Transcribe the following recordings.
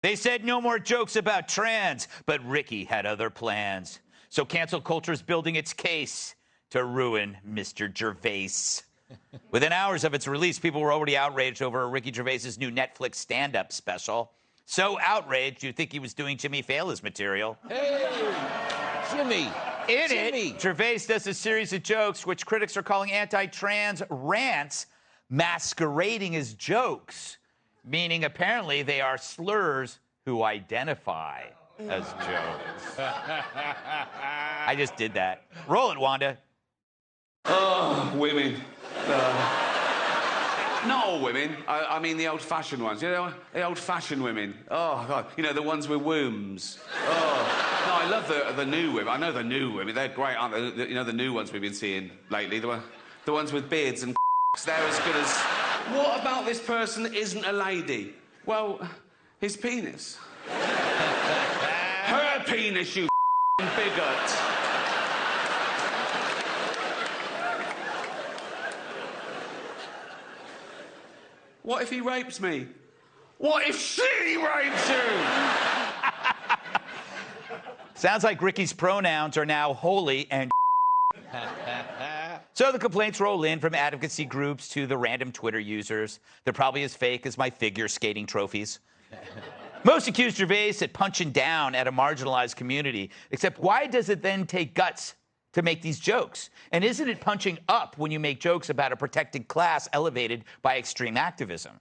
They said no more jokes about trans, but Ricky had other plans. So cancel culture is building its case to ruin Mr. Gervais. Within hours of its release, people were already outraged over Ricky Gervais's new Netflix stand-up special. So outraged, you'd think he was doing Jimmy Fallon's material. Hey, Jimmy. In it, Gervais does a series of jokes which critics are calling anti-trans rants, masquerading as jokes, meaning apparently they are slurs who identify as jokes. I just did that. Roll it, Wanda. Oh, women. Not all women. I mean the old-fashioned ones. You know, the old-fashioned women. Oh, God. You know, the ones with wombs. Oh. No, I love the new women. I know the new women. They're great, aren't they? You know, the new ones we've been seeing lately. The ones with beards and they're as good as... What about this person isn't a lady? Well, his penis. Her penis, you bigot. What if he rapes me? What if she rapes you? Sounds like Ricky's pronouns are now holy and So the complaints roll in from advocacy groups to the random Twitter users. They're probably as fake as my figure skating trophies. Most accuse Gervais at punching down at a marginalized community. Except why does it then take guts to make these jokes? And isn't it punching up when you make jokes about a protected class elevated by extreme activism?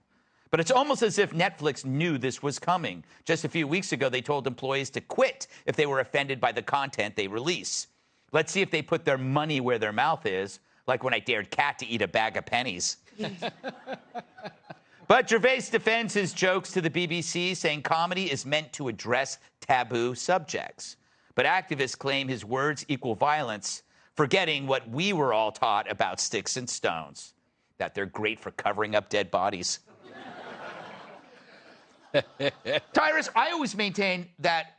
But it's almost as if Netflix knew this was coming. Just a few weeks ago, they told employees to quit if they were offended by the content they release. Let's see if they put their money where their mouth is, like when I dared Kat to eat a bag of pennies. But Gervais defends his jokes to the BBC, saying comedy is meant to address taboo subjects. But activists claim his words equal violence, forgetting what we were all taught about sticks and stones, that they're great for covering up dead bodies. Tyrus, I always maintain that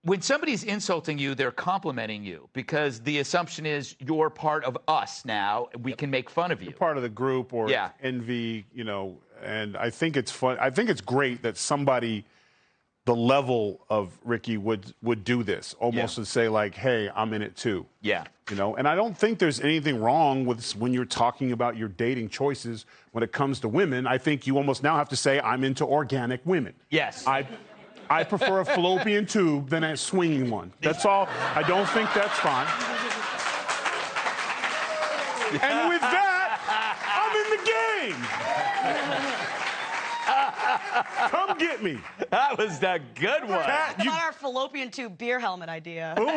when somebody's insulting you, they're complimenting you because the assumption is you're part of us now. We can make fun of you. You're part of the group or envy, you know, and I think it's fun. I think it's great that somebody the level of Ricky would do this, almost to say like, hey, I'm in it too. Yeah. You know, and I don't think there's anything wrong with when you're talking about your dating choices when it comes to women. I think you almost now have to say, I'm into organic women. Yes. I prefer a fallopian tube than a swinging one. That's all. I don't think that's fine. And with that, I'm in the game. Come get me. That was the good one. Kat, about our fallopian tube beer helmet idea. Boom.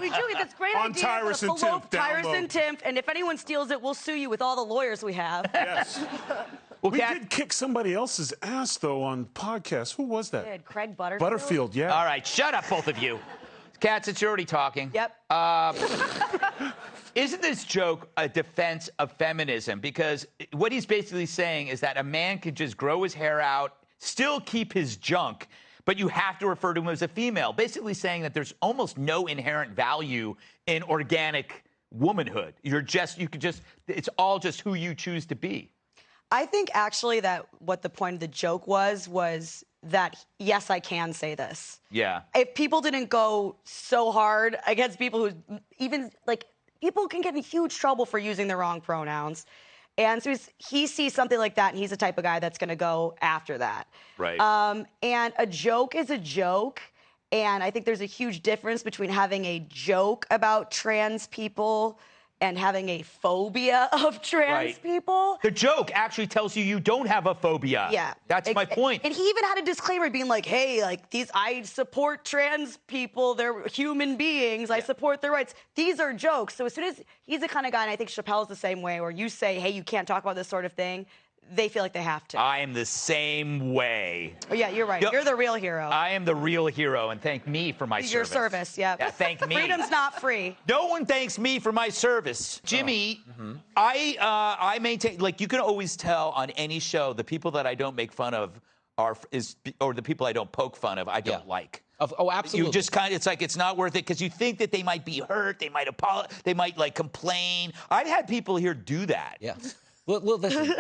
We do. That's a great on idea. Tyrus and Tiff. Tyrus and Tiff. And if anyone steals it, we'll sue you with all the lawyers we have. Yes. Well, we did kick somebody else's ass, though, on podcast. Who was that? Did Craig Butterfield? Butterfield, yeah. All right, shut up, both of you. Kat, since you're already talking. Yep. Isn't this joke a defense of feminism? Because what he's basically saying is that a man could just grow his hair out, still keep his junk, but you have to refer to him as a female. Basically saying that there's almost no inherent value in organic womanhood. It's all just who you choose to be. I think actually that what the point of the joke was that, yes, I can say this. Yeah. If people didn't go so hard against people who even, like, people can get in huge trouble for using the wrong pronouns. And so he sees something like that, and he's the type of guy that's going to go after that. Right. And a joke is a joke. And I think there's a huge difference between having a joke about trans people and having a phobia of trans people. The joke actually tells you you don't have a phobia. Yeah. That's my point. And he even had a disclaimer being like, hey, like I support trans people. They're human beings. I support their rights. These are jokes. So as soon as he's the kind of guy, and I think Chappelle's the same way, where you say, hey, you can't talk about this sort of thing, they feel like they have to. I am the same way. Oh, yeah, you're right. You're the real hero. I am the real hero, and thank me for my service. Your service, yeah. Thank me. Freedom's not free. No one thanks me for my service. Jimmy, I maintain, like, you can always tell on any show the people that I don't make fun of or the people I don't poke fun of, I don't like. Oh, absolutely. You just kind of, it's like, it's not worth it because you think that they might be hurt, they might apologize, they might, like, complain. I've had people here do that. Yeah. Well, listen.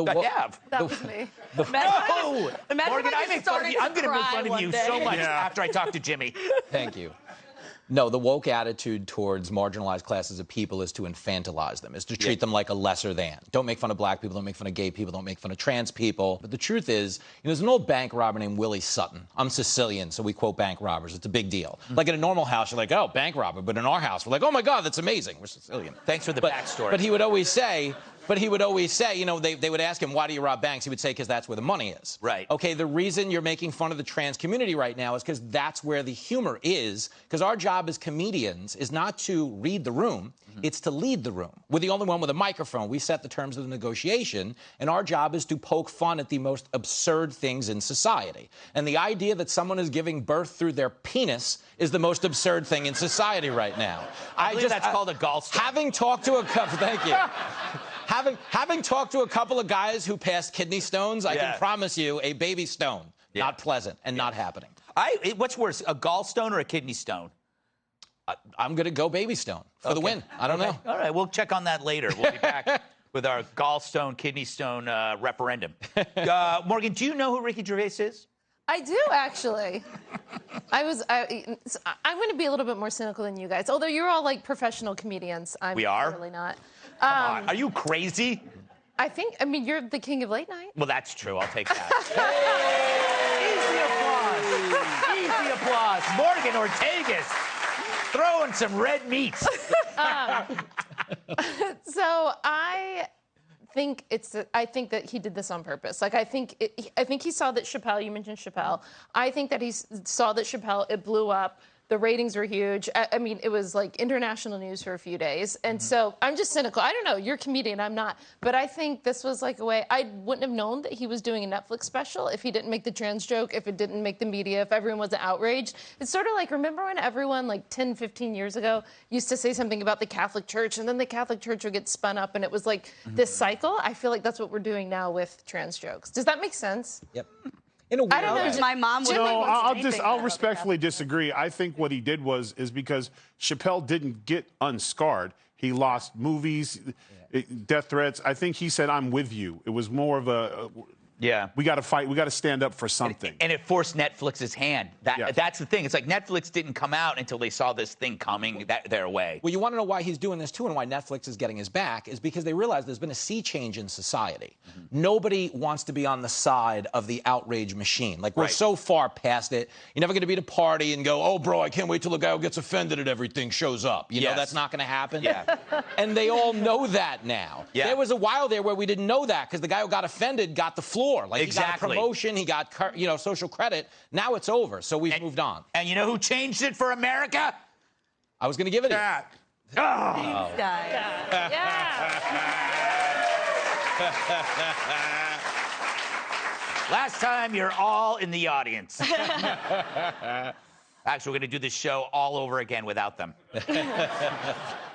I have. That was me. No! Imagine Morgan, if I I make just fun of you. started I'm going to to make cry fun of one you day. so much Yeah. after I talk to Jimmy. Thank you. No, the woke attitude towards marginalized classes of people is to infantilize them, is to treat them like a lesser than. Don't make fun of black people, don't make fun of gay people, don't make fun of trans people. But the truth is, there's an old bank robber named Willie Sutton. I'm Sicilian, so we quote bank robbers. It's a big deal. Like in a normal house, you're like, oh, bank robber. But in our house, we're like, oh my God, that's amazing. We're Sicilian. Thanks for the backstory. But he would always say, they would ask him, why do you rob banks? He would say, because that's where the money is. Right. Okay, the reason you're making fun of the trans community right now is because that's where the humor is, because our job as comedians is not to read the room, it's to lead the room. We're the only one with a microphone. We set the terms of the negotiation, and our job is to poke fun at the most absurd things in society. And the idea that someone is giving birth through their penis is the most absurd thing in society right now. I believe that's called a gallstone. Having talked to a couple, thank you. Having talked to a couple of guys who passed kidney stones, I can promise you a baby stone. Not pleasant and not happening. What's worse, a gallstone or a kidney stone? I'm going to go baby stone for the win. I don't know. All right, we'll check on that later. We'll be back with our gallstone, kidney stone referendum. Morgan, do you know who Ricky Gervais is? I do, actually. I'm going to be a little bit more cynical than you guys. Although you're all like professional comedians. We are? Really not. Come on. Are you crazy? I mean, you're the king of late night. Well, that's true. I'll take that. Easy applause. Morgan Ortegas throwing some red meat. So I think that he did this on purpose. Like I think he saw that Chappelle. You mentioned Chappelle. I think that he saw that Chappelle. It blew up. The ratings were huge. I mean, it was like international news for a few days. And so I'm just cynical. I don't know. You're a comedian. I'm not. But I think this was like a way. I wouldn't have known that he was doing a Netflix special if he didn't make the trans joke, if it didn't make the media, if everyone wasn't outraged. It's sort of like, remember when everyone like 10, 15 years ago used to say something about the Catholic Church and then the Catholic Church would get spun up and it was like this cycle? I feel like that's what we're doing now with trans jokes. Does that make sense? Yep. In a weird I don't know. way. My mom would. No, I'll respectfully disagree. I think what he did is because Chappelle didn't get unscarred. He lost movies, death threats. I think he said, "I'm with you." It was more of a. We got to fight. We got to stand up for something. And it forced Netflix's hand. That's the thing. It's like Netflix didn't come out until they saw this thing coming their way. Well, you want to know why he's doing this, too, and why Netflix is getting his back, is because they realize there's been a sea change in society. Nobody wants to be on the side of the outrage machine. Like, we're so far past it. You're never going to be at a party and go, oh, bro, I can't wait till a guy who gets offended at everything shows up. You know, that's not going to happen. And they all know that now. There was a while there where we didn't know that because the guy who got offended got the floor. Like, he got a promotion, he got, social credit. Now it's over, so we've moved on. And you know who changed it for America? I was going to give it to you. Last time you're all in the audience. Actually, we're going to do this show all over again without them.